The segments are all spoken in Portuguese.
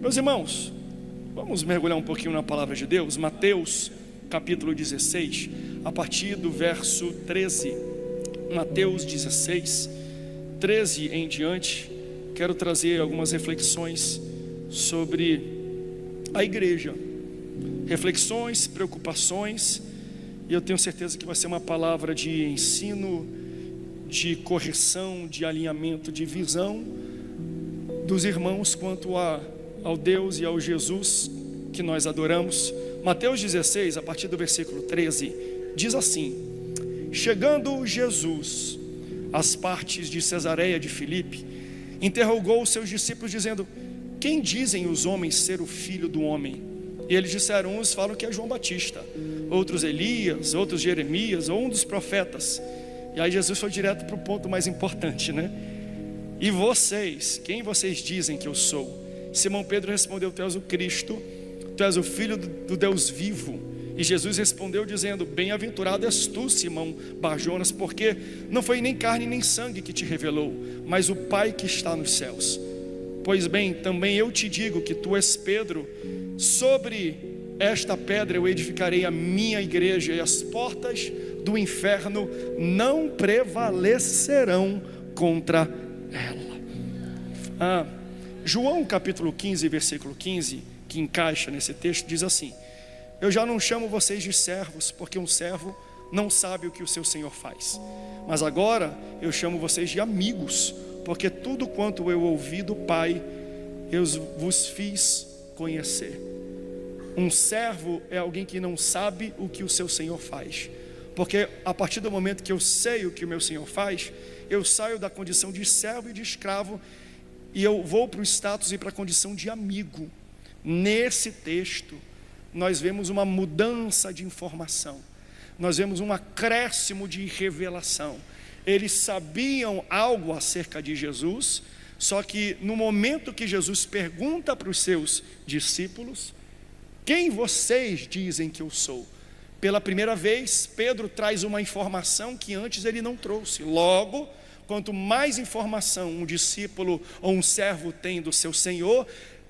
Meus irmãos, vamos mergulhar um pouquinho na palavra de Deus. Mateus capítulo 16, a partir do verso 13. Mateus 16, 13 em diante. Quero trazer algumas reflexões sobre a igreja, reflexões, preocupações, e eu tenho certeza que vai ser uma palavra de ensino, de correção, de alinhamento, de visão dos irmãos quanto ao Deus e ao Jesus que nós adoramos. Mateus 16, a partir do versículo 13, diz assim: chegando Jesus às partes de Cesareia de Filipe, interrogou os seus discípulos dizendo: quem dizem os homens ser o filho do homem? E eles disseram: uns falam que é João Batista, outros Elias, outros Jeremias, ou um dos profetas. E aí Jesus foi direto para o ponto mais importante, né? E vocês, quem vocês dizem que eu sou? Simão Pedro respondeu: tu és o Cristo, tu és o Filho do Deus vivo. E Jesus respondeu dizendo: bem-aventurado és tu, Simão Bar-Jonas, porque não foi nem carne nem sangue que te revelou, mas o Pai que está nos céus. Pois bem, também eu te digo que tu és Pedro, sobre esta pedra eu edificarei a minha igreja, e as portas do inferno não prevalecerão contra ela. João capítulo 15, versículo 15, que encaixa nesse texto, diz assim: eu já não chamo vocês de servos, porque um servo não sabe o que o seu senhor faz, mas agora eu chamo vocês de amigos, porque tudo quanto eu ouvi do Pai, eu vos fiz conhecer. Um servo é alguém que não sabe o que o seu senhor faz, porque a partir do momento que eu sei o que o meu senhor faz, eu saio da condição de servo e de escravo, e eu vou para o status e para a condição de amigo. Nesse texto nós vemos uma mudança de informação, nós vemos um acréscimo de revelação. Eles sabiam algo acerca de Jesus, só que no momento que Jesus pergunta para os seus discípulos: quem vocês dizem que eu sou? Pela primeira vez, Pedro traz uma informação que antes ele não trouxe. Logo, quanto mais informação um discípulo ou um servo tem do seu Senhor,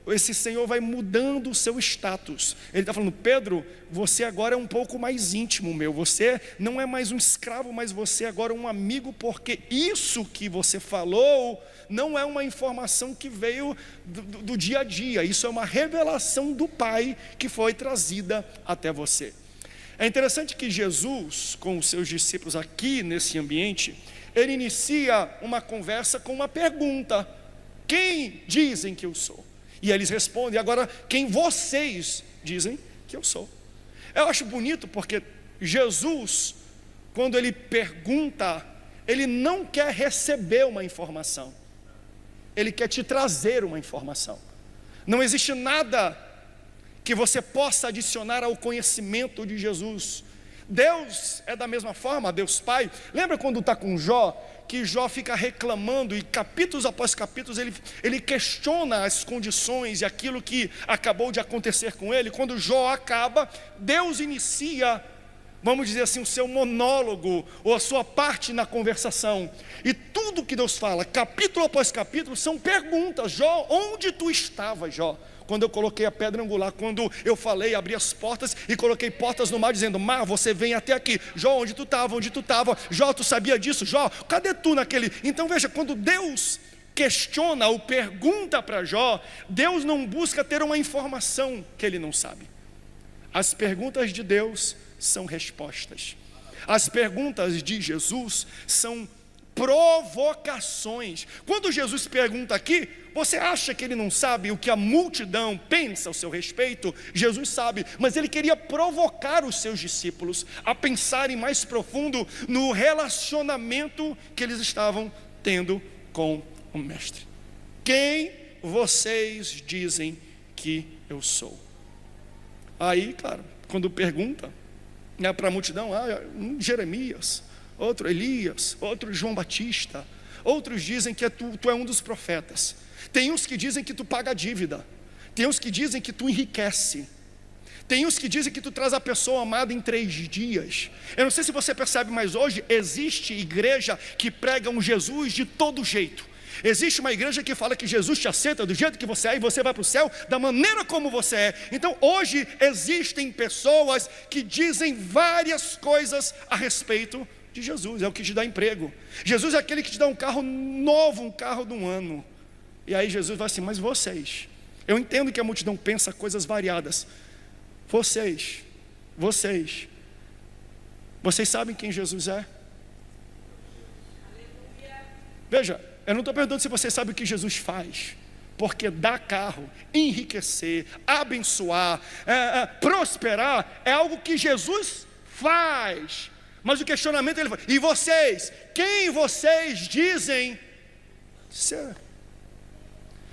esse Senhor vai mudando o seu status. Ele está falando: Pedro, você agora é um pouco mais íntimo meu, você não é mais um escravo, mas você agora é um amigo, porque isso que você falou não é uma informação que veio do dia a dia, isso é uma revelação do Pai que foi trazida até você. É interessante que Jesus, com os seus discípulos aqui nesse ambiente, ele inicia uma conversa com uma pergunta: quem dizem que eu sou? E eles respondem: agora, quem vocês dizem que eu sou? Eu acho bonito porque Jesus, quando ele pergunta, ele não quer receber uma informação, ele quer te trazer uma informação. Não existe nada que você possa adicionar ao conhecimento de Jesus. Deus é da mesma forma, Deus Pai. Lembra quando está com Jó, que Jó fica reclamando, e capítulos após capítulos ele questiona as condições e aquilo que acabou de acontecer com ele. Quando Jó acaba, Deus inicia, vamos dizer assim, o seu monólogo, ou a sua parte na conversação. E tudo que Deus fala, capítulo após capítulo, são perguntas. Jó, onde tu estavas, Jó? Quando eu coloquei a pedra angular, quando eu falei, abri as portas e coloquei portas no mar, dizendo: mar, você vem até aqui. Jó, onde tu estava? Onde tu estava? Jó, tu sabia disso? Jó, cadê tu naquele? Então veja, quando Deus questiona ou pergunta para Jó, Deus não busca ter uma informação que ele não sabe. As perguntas de Deus são respostas. As perguntas de Jesus são provocações. Quando Jesus pergunta aqui, você acha que ele não sabe o que a multidão pensa ao seu respeito? Jesus sabe, mas ele queria provocar os seus discípulos a pensarem mais profundo no relacionamento que eles estavam tendo com o Mestre. Quem vocês dizem que eu sou? Aí, claro, quando pergunta para a multidão, um Jeremias, outro Elias, outro João Batista, outros dizem que tu é um dos profetas. Tem uns que dizem que tu paga a dívida, tem uns que dizem que tu enriquece, tem uns que dizem que tu traz a pessoa amada em 3 dias. Eu não sei se você percebe, mas hoje existe igreja que prega um Jesus de todo jeito. Existe uma igreja que fala que Jesus te aceita do jeito que você é e você vai para o céu da maneira como você é. Então hoje existem pessoas que dizem várias coisas a respeito de Jesus. É o que te dá emprego. Jesus é aquele que te dá um carro novo, um carro de um ano. E aí Jesus vai assim, mas vocês, eu entendo que a multidão pensa coisas variadas. Vocês sabem quem Jesus é? Veja, eu não estou perguntando se você sabe o que Jesus faz, porque dar carro, enriquecer, abençoar, prosperar, é algo que Jesus faz. Mas o questionamento ele faz, e vocês? Quem vocês dizem ser?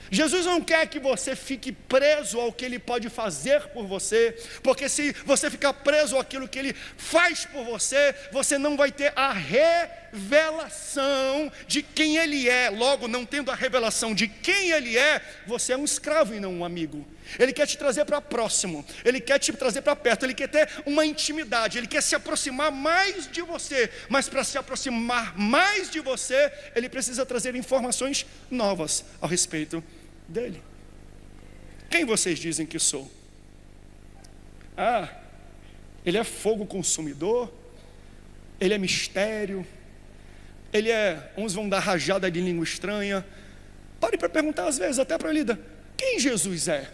Jesus não quer que você fique preso ao que Ele pode fazer por você, porque se você ficar preso àquilo que Ele faz por você, você não vai ter a revelação de quem Ele é. Logo, não tendo a revelação de quem Ele é, você é um escravo e não um amigo. Ele quer te trazer para próximo, Ele quer te trazer para perto, Ele quer ter uma intimidade, Ele quer se aproximar mais de você. Mas para se aproximar mais de você, Ele precisa trazer informações novas ao respeito dele. Quem vocês dizem que sou? Ele é fogo consumidor, Ele é mistério, Ele é, uns vão dar rajada de língua estranha. Pare para perguntar às vezes, até para a Lida, quem Jesus é?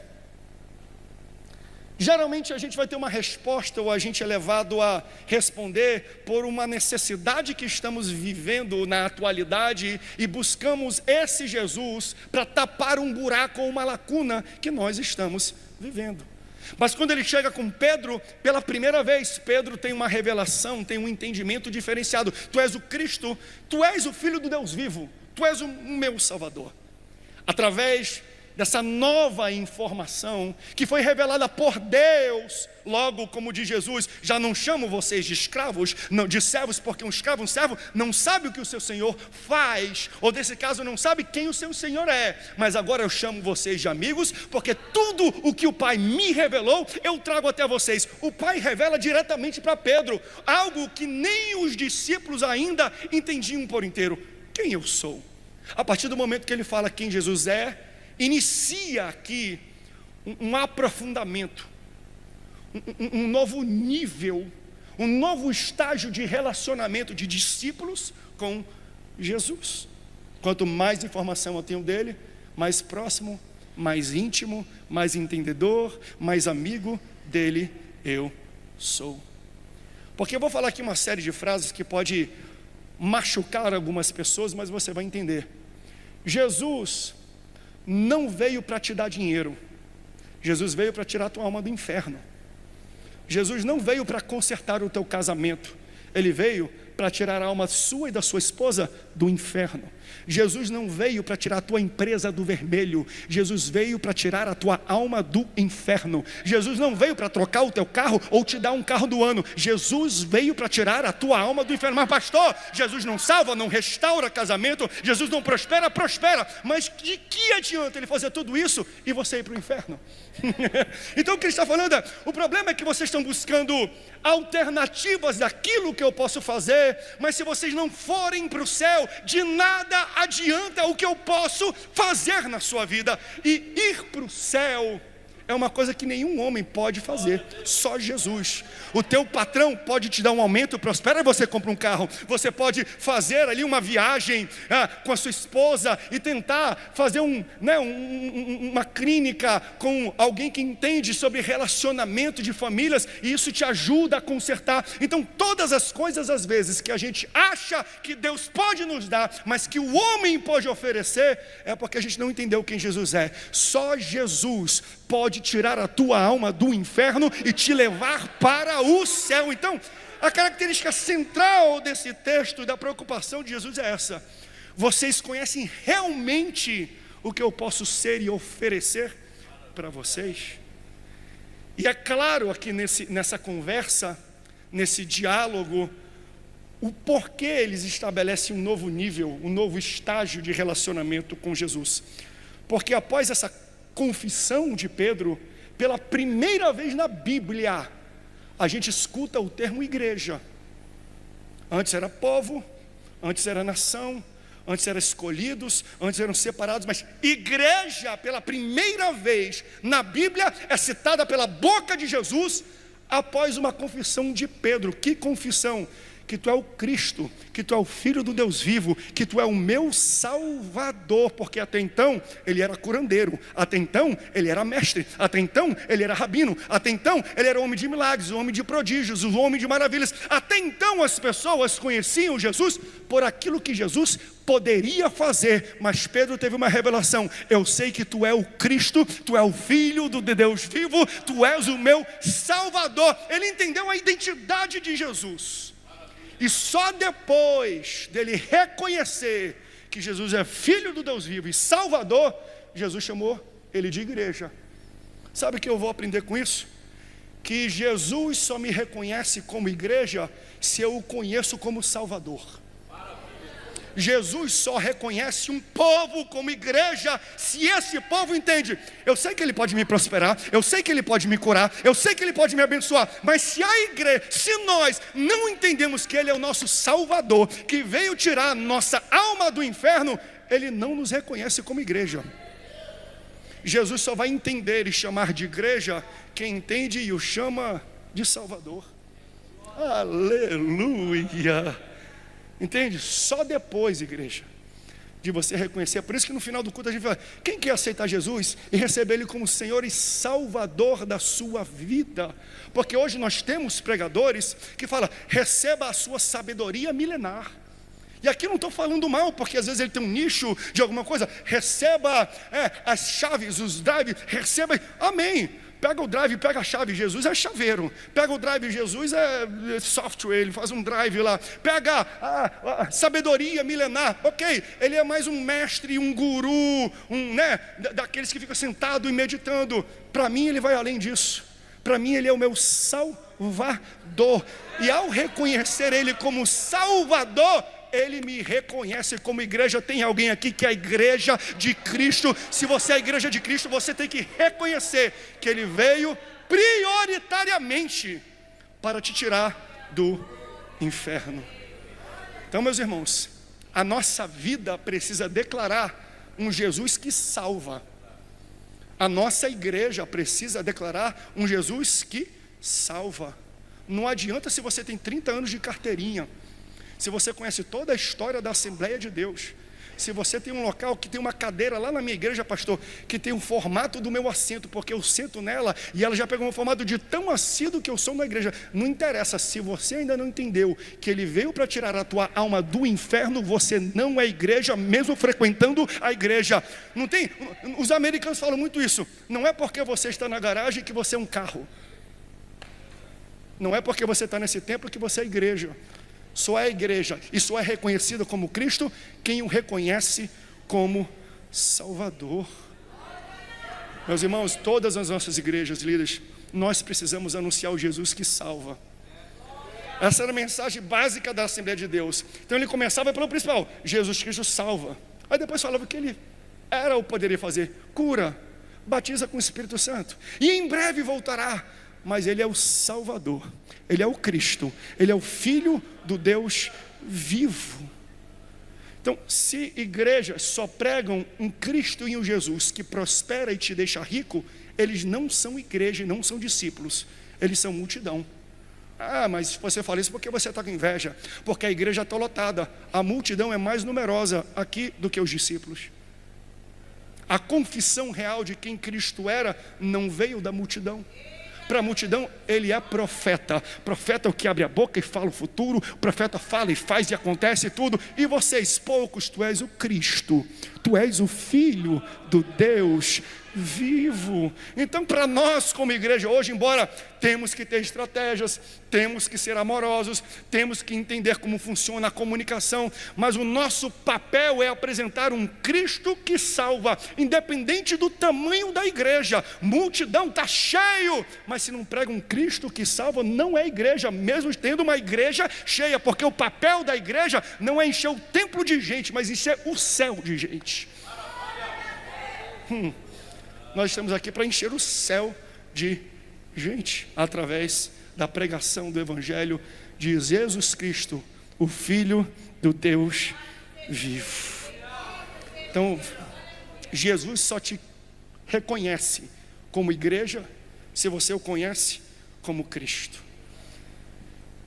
Geralmente a gente vai ter uma resposta, ou a gente é levado a responder por uma necessidade que estamos vivendo na atualidade, e buscamos esse Jesus para tapar um buraco ou uma lacuna que nós estamos vivendo. Mas quando ele chega com Pedro, pela primeira vez, Pedro tem uma revelação, tem um entendimento diferenciado. Tu és o Cristo, tu és o Filho do Deus vivo, tu és o meu Salvador. Através dessa nova informação que foi revelada por Deus, logo como diz Jesus, já não chamo vocês de escravos, não, de servos, porque um servo não sabe o que o seu Senhor faz, ou nesse caso não sabe quem o seu Senhor é, mas agora eu chamo vocês de amigos, porque tudo o que o Pai me revelou, eu trago até vocês. O Pai revela diretamente para Pedro, algo que nem os discípulos ainda entendiam por inteiro: quem eu sou. A partir do momento que ele fala quem Jesus é, inicia aqui um aprofundamento, um novo nível, um novo estágio de relacionamento de discípulos com Jesus. Quanto mais informação eu tenho dele, mais próximo, mais íntimo, mais entendedor, mais amigo dele eu sou. Porque eu vou falar aqui uma série de frases que pode machucar algumas pessoas, mas você vai entender. Jesus não veio para te dar dinheiro, Jesus veio para tirar a tua alma do inferno. Jesus não veio para consertar o teu casamento, Ele veio para tirar a alma sua e da sua esposa do inferno. Jesus não veio para tirar a tua empresa do vermelho, Jesus veio para tirar a tua alma do inferno. Jesus não veio para trocar o teu carro ou te dar um carro do ano, Jesus veio para tirar a tua alma do inferno. Mas pastor, Jesus não salva, não restaura casamento, Jesus não prospera, mas de que adianta Ele fazer tudo isso e você ir para o inferno? Então o que Ele está falando é, o problema é que vocês estão buscando alternativas daquilo que eu posso fazer, mas se vocês não forem para o céu, de nada adianta o que eu posso fazer na sua vida. E ir para o céu é uma coisa que nenhum homem pode fazer, só Jesus. O teu patrão pode te dar um aumento, prospera e você compra um carro. Você pode fazer ali uma viagem com a sua esposa e tentar fazer uma clínica com alguém que entende sobre relacionamento de famílias, e isso te ajuda a consertar. Então todas as coisas às vezes que a gente acha que Deus pode nos dar, mas que o homem pode oferecer, é porque a gente não entendeu quem Jesus é. Só Jesus pode tirar a tua alma do inferno e te levar para o céu. Então, a característica central desse texto, da preocupação de Jesus é essa: vocês conhecem realmente o que eu posso ser e oferecer para vocês? E é claro aqui nessa conversa, nesse diálogo, o porquê eles estabelecem um novo nível, um novo estágio de relacionamento com Jesus. Porque após essa confissão de Pedro, pela primeira vez na Bíblia, a gente escuta o termo igreja. Antes era povo, antes era nação, antes eram escolhidos, antes eram separados, mas igreja, pela primeira vez na Bíblia, é citada pela boca de Jesus, após uma confissão de Pedro. Que confissão? Que tu é o Cristo, que tu é o Filho do Deus vivo, que tu é o meu Salvador, porque até então ele era curandeiro, até então ele era mestre, até então ele era rabino, até então ele era homem de milagres, o homem de prodígios, o homem de maravilhas. Até então as pessoas conheciam Jesus por aquilo que Jesus poderia fazer, mas Pedro teve uma revelação: eu sei que tu é o Cristo, tu é o Filho do Deus vivo, tu és o meu Salvador. Ele entendeu a identidade de Jesus. E só depois dele reconhecer que Jesus é Filho do Deus vivo e Salvador, Jesus chamou ele de igreja. Sabe o que eu vou aprender com isso? Que Jesus só me reconhece como igreja se eu o conheço como Salvador. Jesus só reconhece um povo como igreja se esse povo entende: eu sei que ele pode me prosperar, eu sei que ele pode me curar, eu sei que ele pode me abençoar, mas se a igreja, se nós não entendemos que ele é o nosso Salvador, que veio tirar nossa alma do inferno, ele não nos reconhece como igreja. Jesus só vai entender e chamar de igreja quem entende e o chama de Salvador. Aleluia! Entende? Só depois, igreja, de você reconhecer. É por isso que no final do culto a gente fala: quem quer aceitar Jesus e receber Ele como Senhor e Salvador da sua vida? Porque hoje nós temos pregadores que falam: receba a sua sabedoria milenar. E aqui não estou falando mal, porque às vezes ele tem um nicho de alguma coisa. Receba as chaves, os drives, receba, amém. Pega o drive, pega a chave, Jesus é chaveiro. Pega o drive, Jesus é software, ele faz um drive lá. Pega a sabedoria milenar, ok, ele é mais um mestre, um guru, daqueles que ficam sentados e meditando. Para mim ele vai além disso. Para mim ele é o meu Salvador. E ao reconhecer ele como Salvador, ele me reconhece como igreja. Tem alguém aqui que é a igreja de Cristo? Se você é a igreja de Cristo, você tem que reconhecer que ele veio prioritariamente para te tirar do inferno. Então, meus irmãos, a nossa vida precisa declarar um Jesus que salva. A nossa igreja precisa declarar um Jesus que salva. Não adianta se você tem 30 anos de carteirinha, se você conhece toda a história da Assembleia de Deus, se você tem um local que tem uma cadeira lá na minha igreja, pastor, que tem um formato do meu assento, porque eu sento nela e ela já pegou um formato de tão assíduo que eu sou na igreja. Não interessa, se você ainda não entendeu que ele veio para tirar a tua alma do inferno, você não é igreja, mesmo frequentando a igreja. Não tem? Os americanos falam muito isso: não é porque você está na garagem que você é um carro, não é porque você está nesse templo que você é igreja. Só é igreja e só é reconhecido como Cristo quem o reconhece como Salvador. Meus irmãos, todas as nossas igrejas, líderes, nós precisamos anunciar o Jesus que salva. Essa era a mensagem básica da Assembleia de Deus. Então ele começava pelo principal: Jesus Cristo salva. Aí depois falava que ele era ou poderia fazer: cura, batiza com o Espírito Santo, e em breve voltará. Mas ele é o Salvador, ele é o Cristo, ele é o Filho do Deus vivo. Então, se igrejas só pregam um Cristo e um Jesus que prospera e te deixa rico, eles não são igreja e não são discípulos, eles são multidão. Mas você fala isso porque você está com inveja, porque a igreja está lotada. A multidão é mais numerosa aqui do que os discípulos. A confissão real de quem Cristo era não veio da multidão. Para a multidão ele é profeta. Profeta é o que abre a boca e fala o futuro. O profeta fala e faz e acontece tudo. E vocês poucos, tu és o Cristo, tu és o Filho do Deus vivo. Então, para nós como igreja hoje, embora temos que ter estratégias, temos que ser amorosos, temos que entender como funciona a comunicação, mas o nosso papel é apresentar um Cristo que salva, independente do tamanho da igreja. Multidão está cheio, mas se não prega um Cristo que salva, não é igreja, mesmo tendo uma igreja cheia, porque o papel da igreja não é encher o templo de gente, mas encher o céu de gente. Nós estamos aqui para encher o céu de gente, através da pregação do Evangelho de Jesus Cristo, o Filho do Deus vivo. Então, Jesus só te reconhece como igreja se você o conhece como Cristo.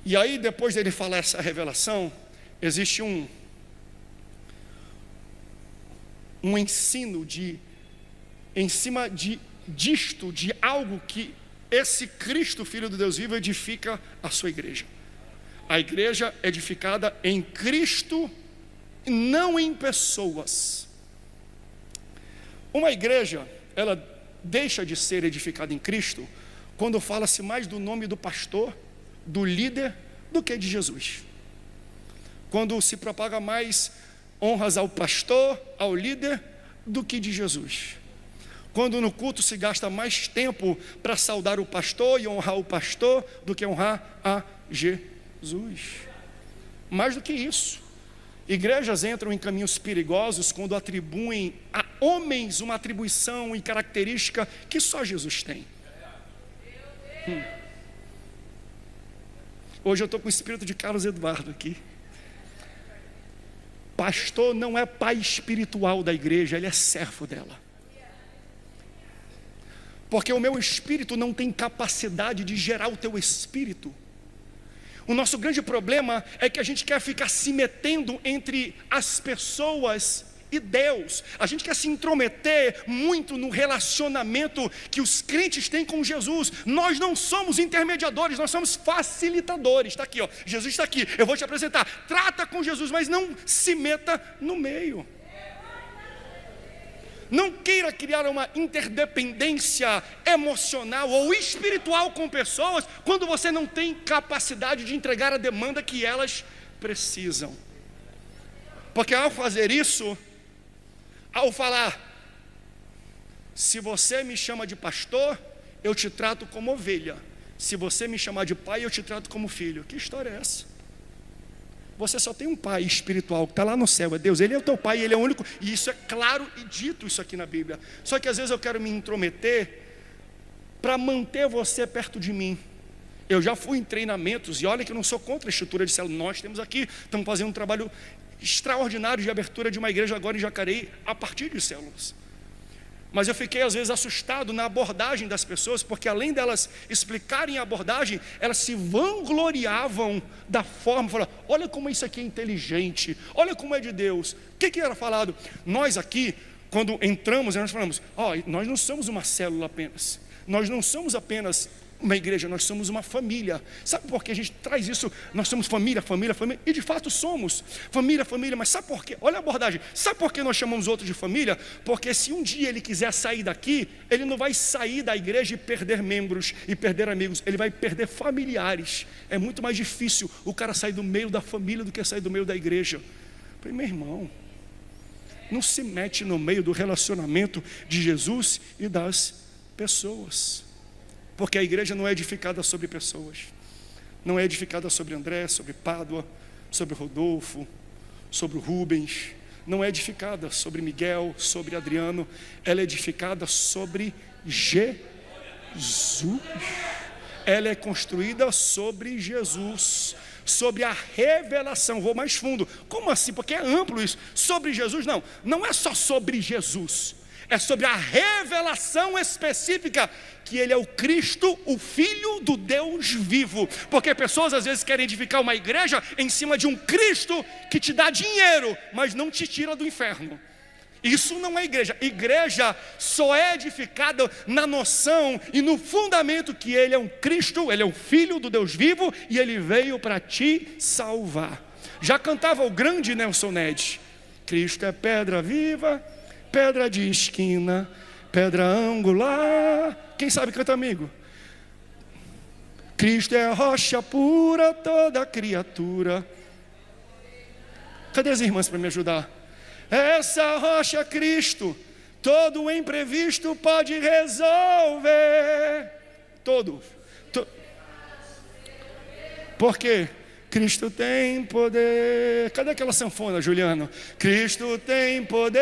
E aí, depois dele falar essa revelação, existe um ensino em cima disto, de algo que esse Cristo, Filho do Deus vivo, edifica a sua igreja. A igreja é edificada em Cristo, não em pessoas. Uma igreja, ela deixa de ser edificada em Cristo quando fala-se mais do nome do pastor, do líder, do que de Jesus. Quando se propaga mais honras ao pastor, ao líder, do que de Jesus. Quando no culto se gasta mais tempo para saudar o pastor e honrar o pastor do que honrar a Jesus. Mais do que isso, igrejas entram em caminhos perigosos quando atribuem a homens uma atribuição e característica que só Jesus tem. Hoje eu estou com o espírito de Carlos Eduardo aqui. Pastor não é pai espiritual da igreja, ele é servo dela. Porque o meu espírito não tem capacidade de gerar o teu espírito. O nosso grande problema é que a gente quer ficar se metendo entre as pessoas e Deus. A gente quer se intrometer muito no relacionamento que os crentes têm com Jesus. Nós não somos intermediadores, nós somos facilitadores. Está aqui, ó. Jesus está aqui, eu vou te apresentar. Trata com Jesus, mas não se meta no meio. Não queira criar uma interdependência emocional ou espiritual com pessoas quando você não tem capacidade de entregar a demanda que elas precisam. Porque ao fazer isso, ao falar, se você me chama de pastor, eu te trato como ovelha. Se você me chamar de pai, eu te trato como filho. Que história é essa? Você só tem um pai espiritual que está lá no céu, é Deus. Ele é o teu pai, ele é o único. E isso é claro e dito isso aqui na Bíblia. Só que às vezes eu quero me intrometer para manter você perto de mim. Eu já fui em treinamentos, e olha que eu não sou contra a estrutura de célula. Nós temos aqui, estamos fazendo um trabalho extraordinário de abertura de uma igreja agora em Jacareí, a partir de células. Mas eu fiquei às vezes assustado na abordagem das pessoas, porque além delas explicarem a abordagem, elas se vangloriavam da forma, falaram, olha como isso aqui é inteligente, olha como é de Deus. O que era falado? Nós aqui, quando entramos, nós falamos, nós não somos uma célula apenas, nós não somos apenas uma igreja, nós somos uma família. Sabe por que a gente traz isso? Nós somos família, e de fato somos família, mas sabe por quê? Olha a abordagem, sabe por que nós chamamos outro de família? Porque se um dia ele quiser sair daqui, ele não vai sair da igreja e perder membros e perder amigos, ele vai perder familiares. É muito mais difícil o cara sair do meio da família do que sair do meio da igreja. Eu falei, meu irmão, não se mete no meio do relacionamento de Jesus e das pessoas. Porque a igreja não é edificada sobre pessoas, não é edificada sobre André, sobre Pádua, sobre Rodolfo, sobre Rubens, não é edificada sobre Miguel, sobre Adriano, ela é edificada sobre Jesus, ela é construída sobre Jesus, sobre a revelação. Vou mais fundo, como assim? Porque é amplo isso, sobre Jesus não é só sobre Jesus, é sobre a revelação específica que ele é o Cristo, o Filho do Deus vivo. Porque pessoas às vezes querem edificar uma igreja em cima de um Cristo que te dá dinheiro, mas não te tira do inferno. Isso não é igreja. Igreja só é edificada na noção e no fundamento que ele é um Cristo, ele é o Filho do Deus vivo e ele veio para te salvar. Já cantava o grande Nelson Ned, Cristo é pedra viva, pedra de esquina, pedra angular. Quem sabe canta, amigo? Cristo é a rocha pura, toda criatura. Cadê as irmãs para me ajudar? Essa rocha Cristo, todo imprevisto pode resolver. Por quê? Cristo tem poder. Cadê aquela sanfona, Juliano? Cristo tem poder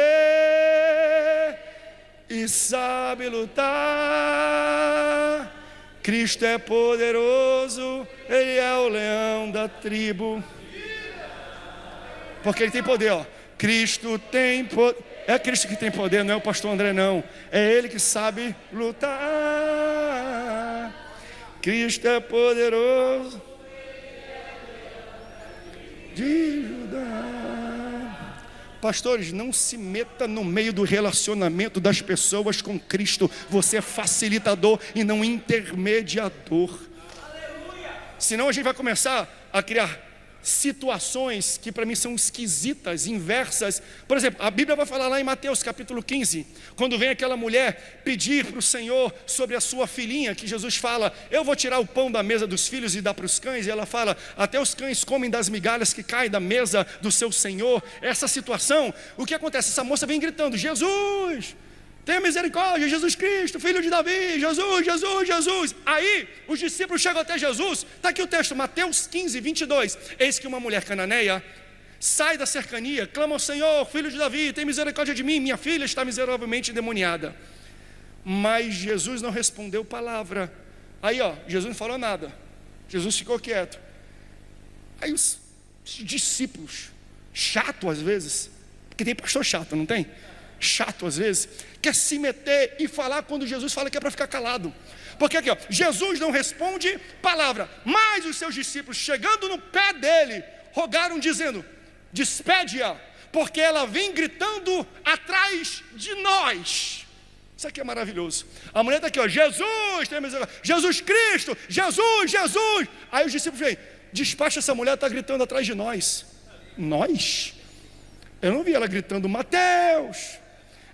e sabe lutar. Cristo é poderoso, ele é o leão da tribo. Porque ele tem poder, Cristo tem poder. É Cristo que tem poder, não é o pastor André, não. É Ele que sabe lutar. Cristo é poderoso de ajudar. Pastores, não se meta no meio do relacionamento das pessoas com Cristo. Você é facilitador e não intermediador. Senão a gente vai começar a criar situações que para mim são esquisitas, inversas. Por exemplo, a Bíblia vai falar lá em Mateus capítulo 15, quando vem aquela mulher pedir para o Senhor sobre a sua filhinha, que Jesus fala, eu vou tirar o pão da mesa dos filhos e dar para os cães, e ela fala, até os cães comem das migalhas que caem da mesa do seu Senhor. Essa situação, o que acontece? Essa moça vem gritando, Jesus, tenha misericórdia, Jesus Cristo, filho de Davi, Jesus, Jesus, Jesus. Aí os discípulos chegam até Jesus. Está aqui o texto, Mateus 15, 22. Eis que uma mulher cananeia sai da cercania, clama ao Senhor, filho de Davi, tem misericórdia de mim, minha filha está miseravelmente endemoniada. Mas Jesus não respondeu palavra. Aí Jesus não falou nada, Jesus ficou quieto. Aí os discípulos, chato às vezes, porque tem pastor chato, não tem? Chato às vezes, quer se meter e falar quando Jesus fala que é para ficar calado. Porque aqui, Jesus não responde palavra, mas os seus discípulos, chegando no pé dele, rogaram dizendo, despede-a, porque ela vem gritando atrás de nós. Isso aqui é maravilhoso. A mulher está aqui, Jesus, tem misericórdia, Jesus Cristo, Jesus, Jesus. Aí os discípulos vêm, despacha essa mulher, está gritando atrás de nós. Nós? Eu não vi ela gritando Mateus,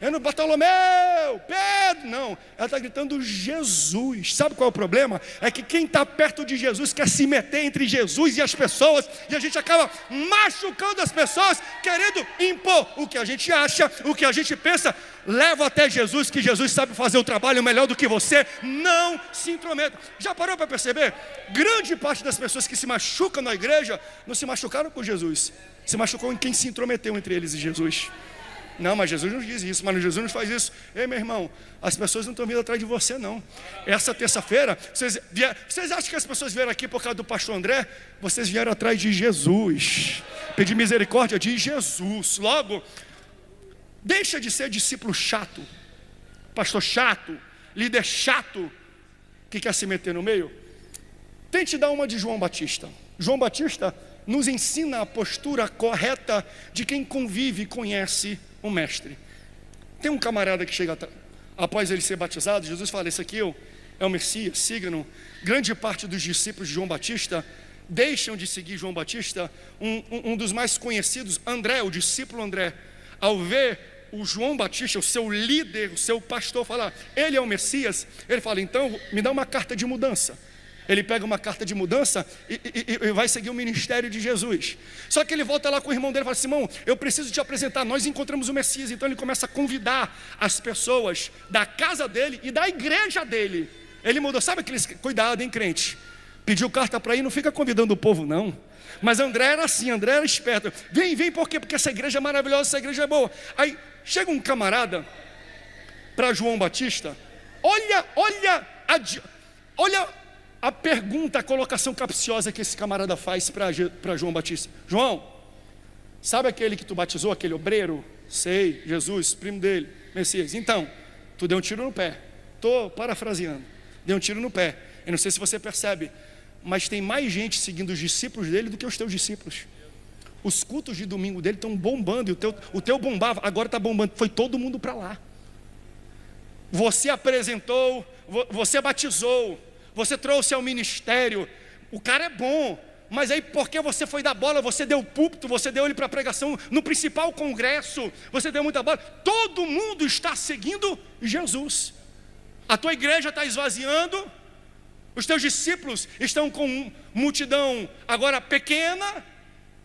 eu não, Bartolomeu, Pedro, não. Ela está gritando Jesus. Sabe qual é o problema? É que quem está perto de Jesus quer se meter entre Jesus e as pessoas, e a gente acaba machucando as pessoas, querendo impor o que a gente acha, o que a gente pensa. Leva até Jesus, que Jesus sabe fazer o trabalho melhor do que você. Não se intrometa. Já parou para perceber? Grande parte das pessoas que se machucam na igreja não se machucaram com Jesus, se machucou em quem se intrometeu entre eles e Jesus. Não, mas Jesus não diz isso, mas Jesus não faz isso. Ei, meu irmão, as pessoas não estão vindo atrás de você, não. Essa terça-feira, vocês acham que as pessoas vieram aqui por causa do pastor André? Vocês vieram atrás de Jesus, pedir misericórdia de Jesus. Logo, deixa de ser discípulo chato, pastor chato, líder chato, que quer se meter no meio. Tente dar uma de João Batista. João Batista nos ensina a postura correta de quem convive e conhece o mestre. Tem um camarada que chega após ele ser batizado, Jesus fala, esse aqui é o Messias, siga-no. Grande parte dos discípulos de João Batista deixam de seguir João Batista. Um dos mais conhecidos, André, o discípulo André, ao ver o João Batista, o seu líder, o seu pastor falar, ele é o Messias, ele fala, então me dá uma carta de mudança. Ele pega uma carta de mudança e vai seguir o ministério de Jesus. Só que ele volta lá com o irmão dele e fala, Simão, eu preciso te apresentar, nós encontramos o Messias. Então ele começa a convidar as pessoas da casa dele e da igreja dele. Ele mudou, sabe aqueles, cuidado hein crente, pediu carta para ir, não fica convidando o povo não. Mas André era assim, André era esperto. Vem, por quê? Porque essa igreja é maravilhosa, essa igreja é boa. Aí chega um camarada para João Batista, olha a pergunta, a colocação capciosa que esse camarada faz para João Batista. João, sabe aquele que tu batizou, aquele obreiro? Sei, Jesus, primo dele, Messias. Então, tu deu um tiro no pé. Estou parafraseando. Deu um tiro no pé. Eu não sei se você percebe, mas tem mais gente seguindo os discípulos dele do que os teus discípulos. Os cultos de domingo dele estão bombando, e o teu bombava, agora está bombando. Foi todo mundo para lá. Você apresentou, você batizou, você trouxe ao ministério, o cara é bom, mas aí porque você foi dar bola, você deu púlpito, você deu ele para pregação no principal congresso, você deu muita bola, todo mundo está seguindo Jesus. A tua igreja está esvaziando, os teus discípulos estão com multidão agora pequena,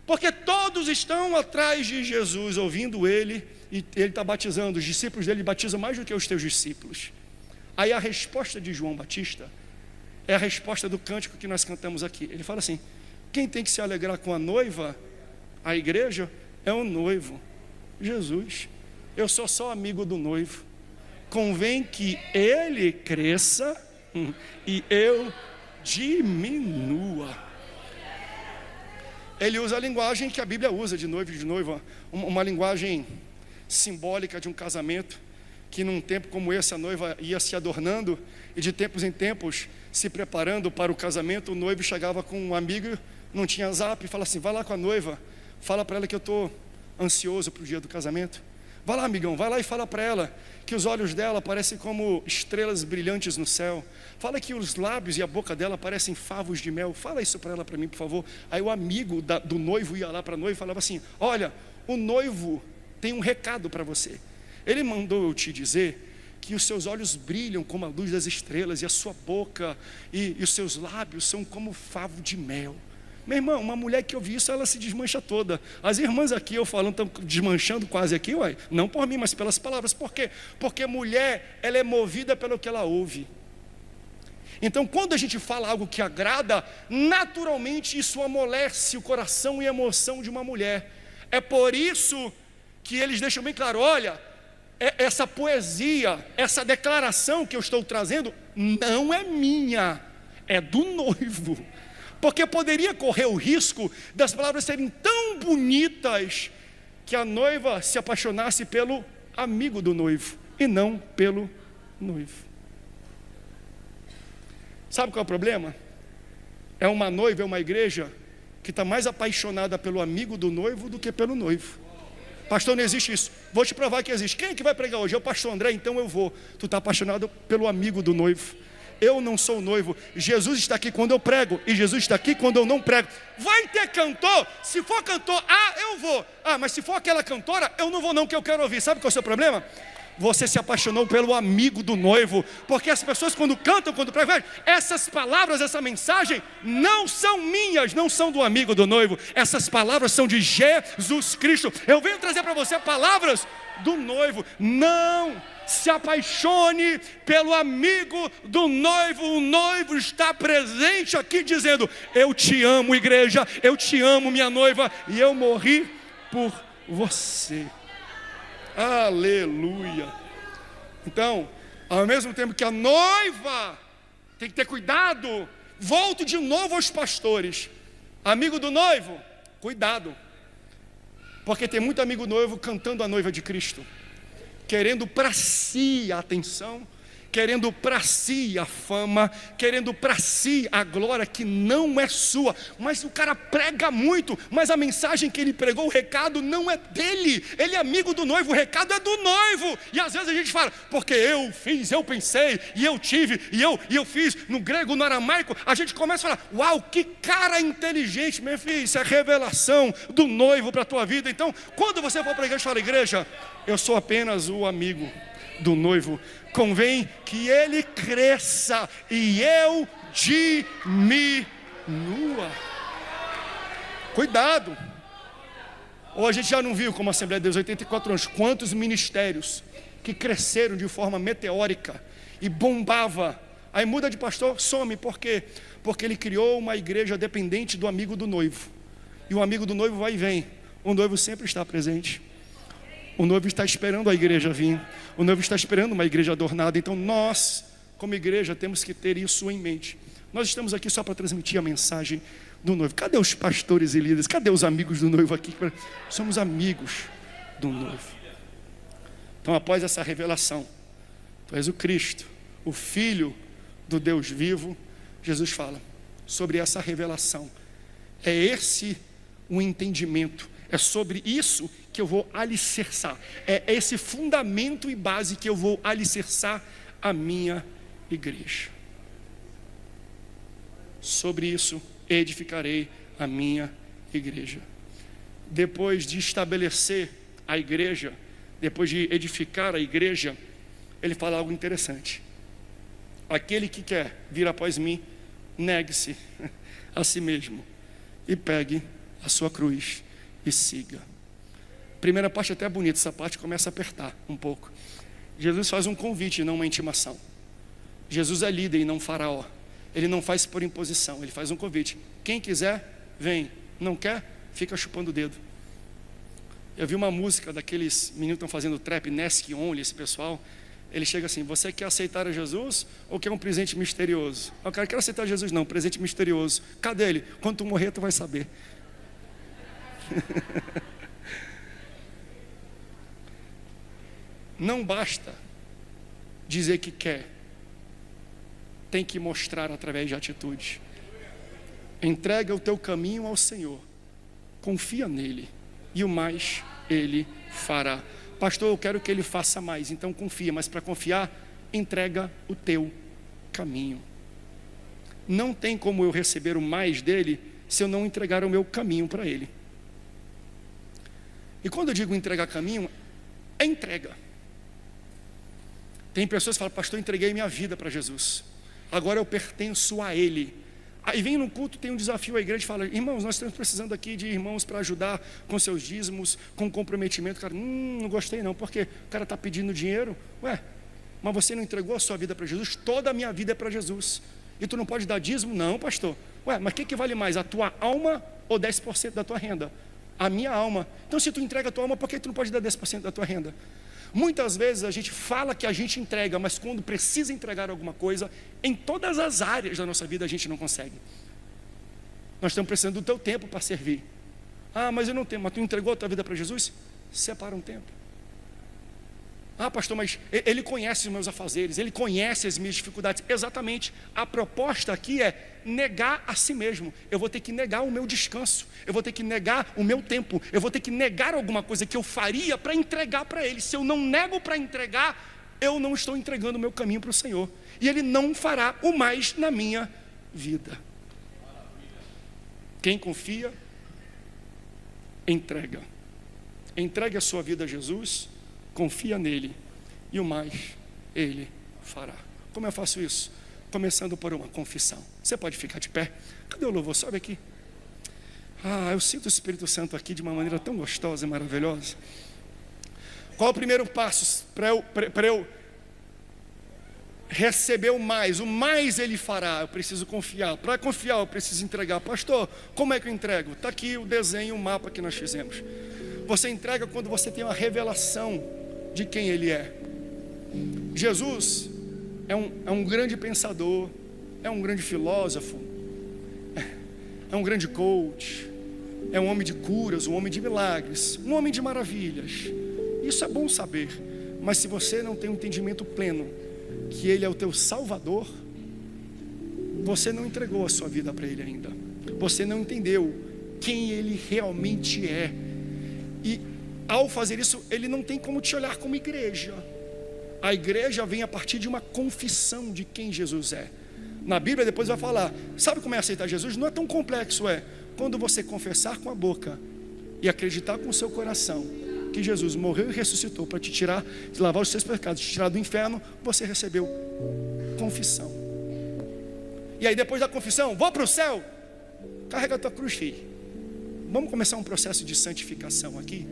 porque todos estão atrás de Jesus, ouvindo ele, e ele está batizando, os discípulos dele batizam mais do que os teus discípulos. Aí a resposta de João Batista é a resposta do cântico que nós cantamos aqui. Ele fala assim, quem tem que se alegrar com a noiva, a igreja, é o noivo, Jesus. Eu sou só amigo do noivo. Convém que ele cresça e eu diminua. ele usa a linguagem que a Bíblia usa de noivo e de noiva, uma linguagem simbólica de um casamento, que num tempo como esse a noiva ia se adornando e de tempos em tempos se preparando para o casamento. O noivo chegava com um amigo, não tinha zap, e fala assim: vai lá com a noiva, fala para ela que eu estou ansioso para o dia do casamento. Vai lá, amigão, vai lá e fala para ela que os olhos dela parecem como estrelas brilhantes no céu. Fala que os lábios e a boca dela parecem favos de mel. Fala isso para ela, para mim, por favor. Aí o amigo do noivo ia lá para a noiva e falava assim: olha, o noivo tem um recado para você. Ele mandou eu te dizer que os seus olhos brilham como a luz das estrelas, e a sua boca e os seus lábios são como favo de mel. Meu irmão, uma mulher que ouve isso, ela se desmancha toda. As irmãs aqui, eu falando, estão desmanchando quase aqui, uai. Não por mim, mas pelas palavras. Por quê? Porque mulher, ela é movida pelo que ela ouve. Então, quando a gente fala algo que agrada, naturalmente isso amolece o coração e a emoção de uma mulher. É por isso que eles deixam bem claro: olha, essa poesia, essa declaração que eu estou trazendo, não é minha, é do noivo. Porque poderia correr o risco das palavras serem tão bonitas que a noiva se apaixonasse pelo amigo do noivo e não pelo noivo. Sabe qual é o problema? É uma noiva, é uma igreja que está mais apaixonada pelo amigo do noivo do que pelo noivo. Pastor, não existe isso. Vou te provar que existe. Quem é que vai pregar hoje? É o pastor André, então eu vou. Tu está apaixonado pelo amigo do noivo. Eu não sou o noivo. Jesus está aqui quando eu prego, e Jesus está aqui quando eu não prego. Vai ter cantor? Se for cantor, eu vou. Mas se for aquela cantora, eu não vou não, que eu quero ouvir. Sabe qual é o seu problema? Você se apaixonou pelo amigo do noivo. Porque as pessoas quando cantam, quando pregam, essas palavras, essa mensagem não são minhas, não são do amigo do noivo. Essas palavras são de Jesus Cristo. Eu venho trazer para você palavras do noivo. Não se apaixone pelo amigo do noivo. O noivo está presente aqui dizendo: eu te amo, igreja, eu te amo, minha noiva, e eu morri por você. Aleluia. Então, ao mesmo tempo que a noiva tem que ter cuidado, volto de novo aos pastores. Amigo do noivo, cuidado, porque tem muito amigo noivo cantando a noiva de Cristo, querendo para si a atenção, querendo para si a fama, querendo para si a glória que não é sua. Mas o cara prega muito, mas a mensagem que ele pregou, o recado não é dele. Ele é amigo do noivo, o recado é do noivo. E às vezes a gente fala: porque eu fiz, eu pensei, e eu tive, e eu fiz, no grego, no aramaico. A gente começa a falar: uau, que cara inteligente, meu filho. Isso é revelação do noivo para a tua vida. Então, quando você for pregar, fala: igreja, eu sou apenas o amigo do noivo. Convém que ele cresça e eu diminua. Cuidado. Ou a gente já não viu, como a Assembleia de Deus, 84 anos, quantos ministérios que cresceram de forma meteórica e bombava. Aí muda de pastor, some. Por quê? Porque ele criou uma igreja dependente do amigo do noivo. E o amigo do noivo vai e vem. O noivo sempre está presente. O noivo está esperando a igreja vir. O noivo está esperando uma igreja adornada. Então nós, como igreja, temos que ter isso em mente. Nós estamos aqui só para transmitir a mensagem do noivo. Cadê os pastores e líderes? Cadê os amigos do noivo aqui? Somos amigos do noivo. Então, após essa revelação, tu és o Cristo, o Filho do Deus vivo. Jesus fala sobre essa revelação. É esse o entendimento. É sobre isso que eu vou alicerçar. É esse fundamento e base que eu vou alicerçar a minha igreja. Sobre isso edificarei a minha igreja. Depois de estabelecer a igreja, depois de edificar a igreja, ele fala algo interessante. Aquele que quer vir após mim, negue-se a si mesmo e pegue a sua cruz e siga. Primeira parte até é bonita, essa parte começa a apertar um pouco. Jesus faz um convite e não uma intimação. Jesus é líder e não faraó. Ele não faz por imposição, ele faz um convite. Quem quiser, vem. Não quer, fica chupando o dedo. Eu vi uma música daqueles meninos que estão fazendo trap, Nesk Only, esse pessoal. Ele chega assim: você quer aceitar a Jesus ou quer um presente misterioso? Eu quero aceitar Jesus, não, presente misterioso. Cadê ele? Quando tu morrer, tu vai saber. Não basta dizer que quer, tem que mostrar através de atitude. Entrega o teu caminho ao Senhor, confia nele, e o mais Ele fará. Pastor, eu quero que Ele faça mais, então confia, mas para confiar, entrega o teu caminho. Não tem como eu receber o mais dele, se eu não entregar o meu caminho para Ele. E quando eu digo entregar caminho, é entrega. Tem pessoas que falam, pastor, eu entreguei minha vida para Jesus, agora eu pertenço a Ele. Aí vem no culto, tem um desafio à igreja e fala, irmãos, nós estamos precisando aqui de irmãos para ajudar com seus dízimos, com comprometimento. Cara, não gostei não, porque o cara está pedindo dinheiro. Ué, mas você não entregou a sua vida para Jesus? Toda a minha vida é para Jesus. E tu não pode dar dízimo? Não, pastor. Ué, mas o que vale mais, a tua alma ou 10% da tua renda? A minha alma. Então se tu entrega a tua alma, por que tu não pode dar 10% da tua renda? Muitas vezes a gente fala que a gente entrega, mas quando precisa entregar alguma coisa, em todas as áreas da nossa vida a gente não consegue. Nós estamos precisando do teu tempo para servir. Ah, mas eu não tenho. Mas tu entregou a tua vida para Jesus? Separa um tempo. Ah, pastor, mas Ele conhece os meus afazeres, Ele conhece as minhas dificuldades. Exatamente, a proposta aqui é negar a si mesmo. Eu vou ter que negar o meu descanso, eu vou ter que negar o meu tempo, eu vou ter que negar alguma coisa que eu faria para entregar para Ele. Se eu não nego para entregar, eu não estou entregando o meu caminho para o Senhor, e Ele não fará o mais na minha vida. Quem confia, entrega. Entregue a sua vida a Jesus, confia nele, e o mais Ele fará. Como eu faço isso? Começando por uma confissão. Você pode ficar de pé? Cadê o louvor? Sobe aqui. Ah, eu sinto o Espírito Santo aqui de uma maneira tão gostosa e maravilhosa. Qual é o primeiro passo para eu receber o mais Ele fará? Eu preciso confiar. Para confiar eu preciso entregar. Pastor, como é que eu entrego? Está aqui o desenho, o mapa que nós fizemos. Você entrega quando você tem uma revelação de quem Ele é. Jesus é um grande pensador, é um grande filósofo, é um grande coach, é um homem de curas, um homem de milagres, um homem de maravilhas. Isso é bom saber, mas se você não tem um entendimento pleno que Ele é o teu Salvador, você não entregou a sua vida para Ele ainda. Você não entendeu quem Ele realmente é. E ao fazer isso, Ele não tem como te olhar como igreja. A igreja vem a partir de uma confissão de quem Jesus é. Na Bíblia depois vai falar, sabe como é aceitar Jesus? Não é tão complexo, quando você confessar com a boca e acreditar com o seu coração que Jesus morreu e ressuscitou para te tirar, te lavar os seus pecados, te tirar do inferno, você recebeu confissão. E aí depois da confissão, vou para o céu, carrega a tua cruz, filho. Vamos começar um processo de santificação aqui,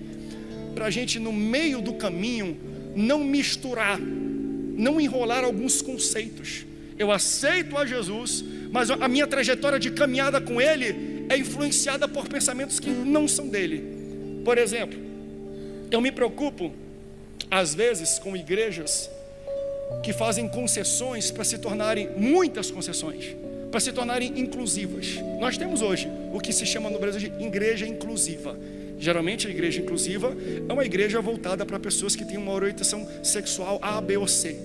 para a gente no meio do caminho não misturar, não enrolar alguns conceitos. Eu aceito a Jesus, mas a minha trajetória de caminhada com Ele é influenciada por pensamentos que não são dele. Por exemplo, eu me preocupo às vezes com igrejas que fazem concessões para se tornarem, muitas concessões, para se tornarem inclusivas. Nós temos hoje o que se chama no Brasil de igreja inclusiva. Geralmente a igreja inclusiva é uma igreja voltada para pessoas que têm uma orientação sexual A, B ou C.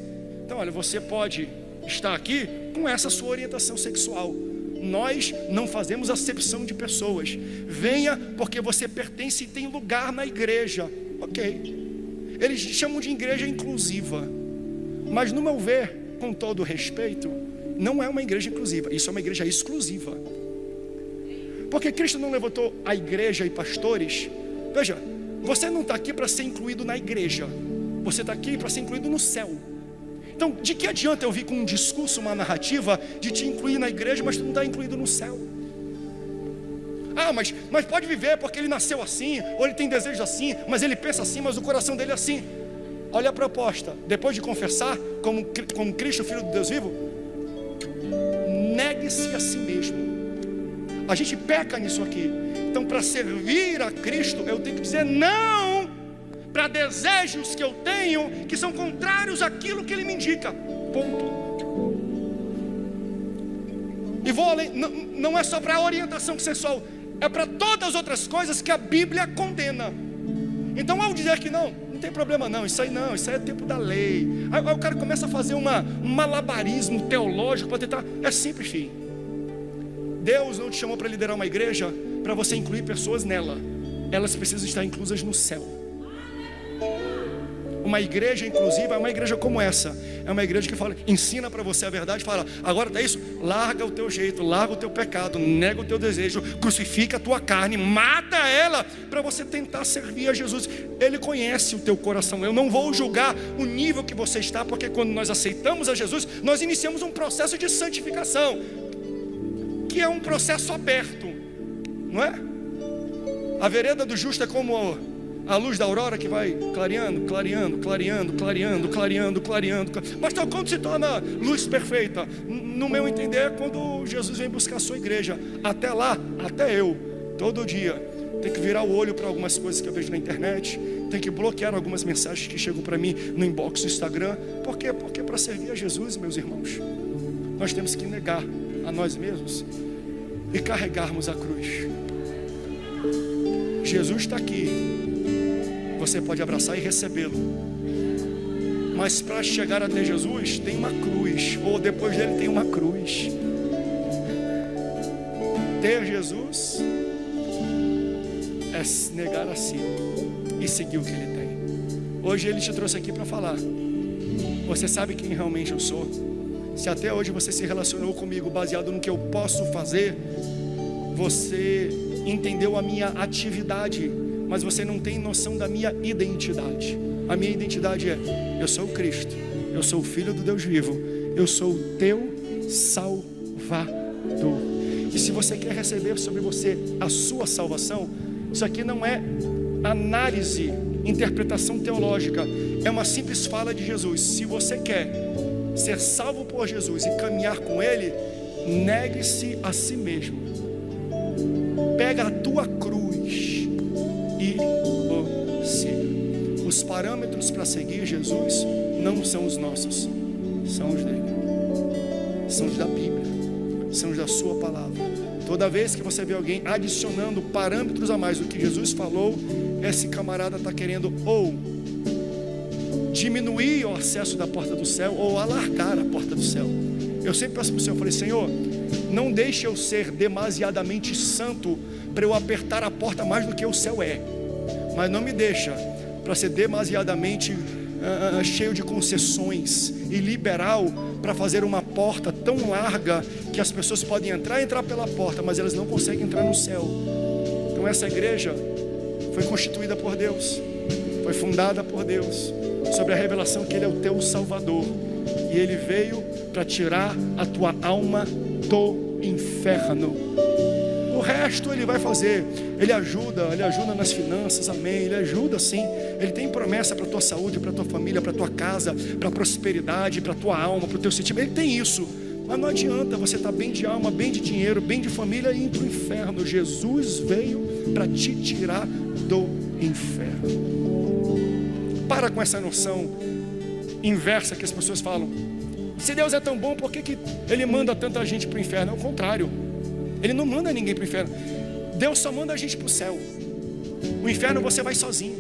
Então olha, você pode estar aqui com essa sua orientação sexual. Nós não fazemos acepção de pessoas. Venha porque você pertence e tem lugar na igreja. Ok. Eles chamam de igreja inclusiva, mas no meu ver, com todo respeito, não é uma igreja inclusiva. Isso é uma igreja exclusiva. Porque Cristo não levantou a igreja e pastores. Veja, você não está aqui para ser incluído na igreja, você está aqui para ser incluído no céu. Então, de que adianta eu vir com um discurso, uma narrativa de te incluir na igreja, mas tu não está incluído no céu? Ah, mas pode viver porque ele nasceu assim, ou ele tem desejo assim, mas ele pensa assim, mas o coração dele é assim. Olha a proposta, depois de confessar como Cristo, Filho de Deus vivo, negue-se a si mesmo. A gente peca nisso aqui. Então, para servir a Cristo, eu tenho que dizer não para desejos que eu tenho que são contrários àquilo que Ele me indica. Ponto. E vou além, não é só para orientação sexual, é para todas as outras coisas que a Bíblia condena. Então, ao dizer que não tem problema não, isso aí é tempo da lei. Aí o cara começa a fazer um malabarismo teológico para tentar. É simples, filho. Deus não te chamou para liderar uma igreja para você incluir pessoas nela. Elas precisam estar inclusas no céu. Uma igreja inclusiva é uma igreja como essa. É uma igreja que fala, ensina para você a verdade, fala, agora tá isso, larga o teu jeito, larga o teu pecado, nega o teu desejo, crucifica a tua carne, mata ela, para você tentar servir a Jesus. Ele conhece o teu coração. Eu não vou julgar o nível que você está, porque quando nós aceitamos a Jesus, nós iniciamos um processo de santificação, que é um processo aberto, não é? A vereda do justo é como a luz da aurora que vai clareando. Pastor, quando se torna luz perfeita? No meu entender, é quando Jesus vem buscar a sua igreja. Até lá, até eu, todo dia, tenho que virar o olho para algumas coisas que eu vejo na internet, tenho que bloquear algumas mensagens que chegam para mim no inbox do Instagram. Por quê? Porque para servir a Jesus, meus irmãos, nós temos que negar a nós mesmos e carregarmos a cruz. Jesus está aqui. Você pode abraçar e recebê-lo, mas para chegar até Jesus tem uma cruz, ou depois dele tem uma cruz. Ter Jesus é negar a si e seguir o que ele tem. Hoje ele te trouxe aqui para falar. Você sabe quem realmente eu sou? Se até hoje você se relacionou comigo baseado no que eu posso fazer, você entendeu a minha atividade, mas você não tem noção da minha identidade. A minha identidade é: eu sou o Cristo, eu sou o Filho do Deus vivo, eu sou o teu Salvador. E se você quer receber sobre você a sua salvação, isso aqui não é análise, interpretação teológica, é uma simples fala de Jesus. Se você quer ser salvo por Jesus e caminhar com Ele, negue-se a si mesmo, pega a tua cruz e o siga. Os parâmetros para seguir Jesus não são os nossos, são os dele, são os da Bíblia, são os da sua palavra. Toda vez que você vê alguém adicionando parâmetros a mais do que Jesus falou, esse camarada está querendo ou diminuir o acesso da porta do céu ou alargar a porta do céu. Eu sempre peço para o Senhor, eu falei: Senhor, não deixe eu ser demasiadamente santo para eu apertar a porta mais do que o céu é, mas não me deixa para ser demasiadamente cheio de concessões e liberal para fazer uma porta tão larga que as pessoas podem entrar pela porta, mas elas não conseguem entrar no céu. Então essa igreja foi constituída por Deus, foi fundada por Deus, sobre a revelação que Ele é o teu Salvador, e Ele veio para tirar a tua alma do inferno. O resto Ele vai fazer. Ele ajuda nas finanças, amém. Ele ajuda sim. Ele tem promessa para a tua saúde, para a tua família, para a tua casa, para a prosperidade, para a tua alma, para o teu sentimento. Ele tem isso. Mas não adianta você estar bem de alma, bem de dinheiro, bem de família e ir para o inferno. Jesus veio para te tirar do inferno. Para com essa noção inversa que as pessoas falam: se Deus é tão bom, por que Ele manda tanta gente para o inferno? É o contrário. Ele não manda ninguém para o inferno. Deus só manda a gente para o céu. O inferno você vai sozinho.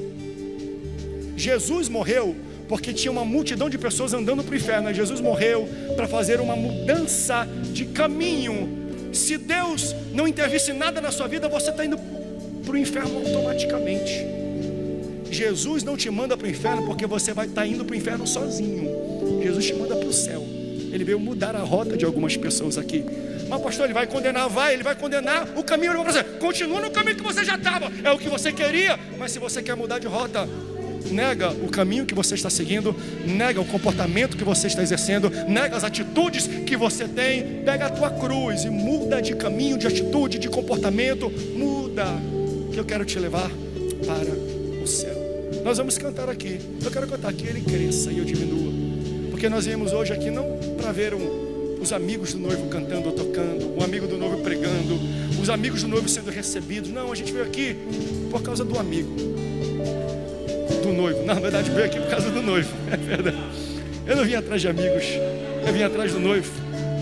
Jesus morreu porque tinha uma multidão de pessoas andando para o inferno. Jesus morreu para fazer uma mudança de caminho. Se Deus não intervisse nada na sua vida, você está indo para o inferno automaticamente. Jesus não te manda para o inferno porque você vai estar indo para o inferno sozinho. Jesus te manda para o céu. Ele veio mudar a rota de algumas pessoas aqui. Mas pastor, Ele vai condenar? Ele vai condenar o caminho. Ele vai dizer: continua no caminho que você já estava. É o que você queria. Mas se você quer mudar de rota, nega o caminho que você está seguindo, nega o comportamento que você está exercendo, nega as atitudes que você tem, pega a tua cruz e muda de caminho, de atitude, de comportamento. Muda, que eu quero te levar para o céu. Nós vamos cantar aqui. Eu quero cantar que Ele cresça e eu diminua, porque nós viemos hoje aqui não para ver os amigos do noivo cantando ou tocando, o amigo do noivo pregando, os amigos do noivo sendo recebidos. Não, a gente veio aqui por causa do amigo do noivo. Na verdade, veio aqui por causa do noivo. É verdade. Eu não vim atrás de amigos, eu vim atrás do noivo.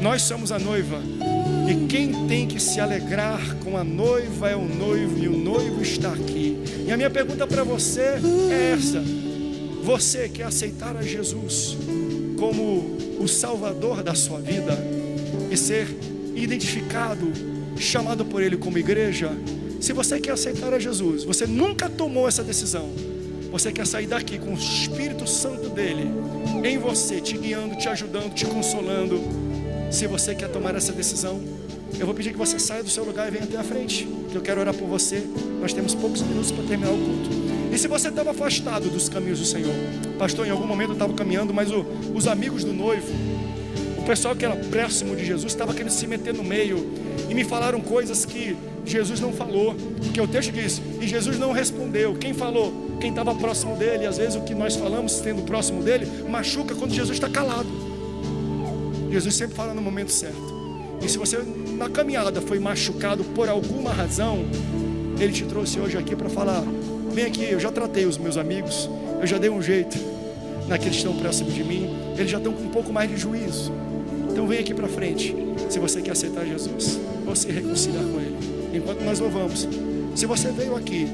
Nós somos a noiva E quem tem que se alegrar com a noiva é o noivo, e o noivo está aqui. E a minha pergunta para você é essa: você quer aceitar a Jesus como o Salvador da sua vida e ser identificado, chamado por Ele como igreja? Se você quer aceitar a Jesus, você nunca tomou essa decisão, você quer sair daqui com o Espírito Santo dele em você, te guiando, te ajudando, te consolando. Se você quer tomar essa decisão, eu vou pedir que você saia do seu lugar e venha até a frente, que eu quero orar por você. Nós temos poucos minutos para terminar o culto. E se você estava afastado dos caminhos do Senhor, pastor, em algum momento eu estava caminhando, mas os amigos do noivo, o pessoal que era próximo de Jesus, estava querendo se meter no meio, e me falaram coisas que Jesus não falou, porque o texto diz, e Jesus não respondeu. Quem falou? Quem estava próximo dele. E às vezes o que nós falamos, tendo próximo dele, machuca quando Jesus está calado. Jesus sempre fala no momento certo. E se você na caminhada foi machucado por alguma razão, Ele te trouxe hoje aqui para falar: vem aqui, eu já tratei os meus amigos, eu já dei um jeito naqueles que estão próximos de mim, eles já estão com um pouco mais de juízo. Então vem aqui para frente, se você quer aceitar Jesus ou se reconciliar com Ele. Enquanto nós louvamos, se você veio aqui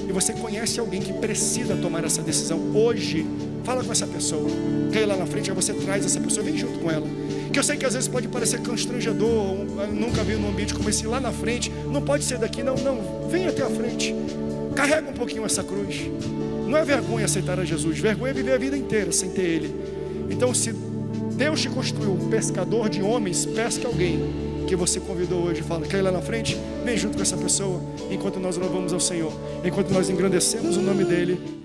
e você conhece alguém que precisa tomar essa decisão hoje, fala com essa pessoa. Quer ir lá na frente, aí você traz essa pessoa, vem junto com ela. Que eu sei que às vezes pode parecer constrangedor, nunca vi num ambiente como esse, lá na frente, não pode ser daqui, não, vem até a frente, carrega um pouquinho essa cruz. Não é vergonha aceitar a Jesus, vergonha é viver a vida inteira sem ter Ele. Então, se Deus te construiu um pescador de homens, pesque alguém que você convidou hoje, fala, quer ir lá na frente? Vem junto com essa pessoa, enquanto nós louvamos ao Senhor, enquanto nós engrandecemos o nome dEle.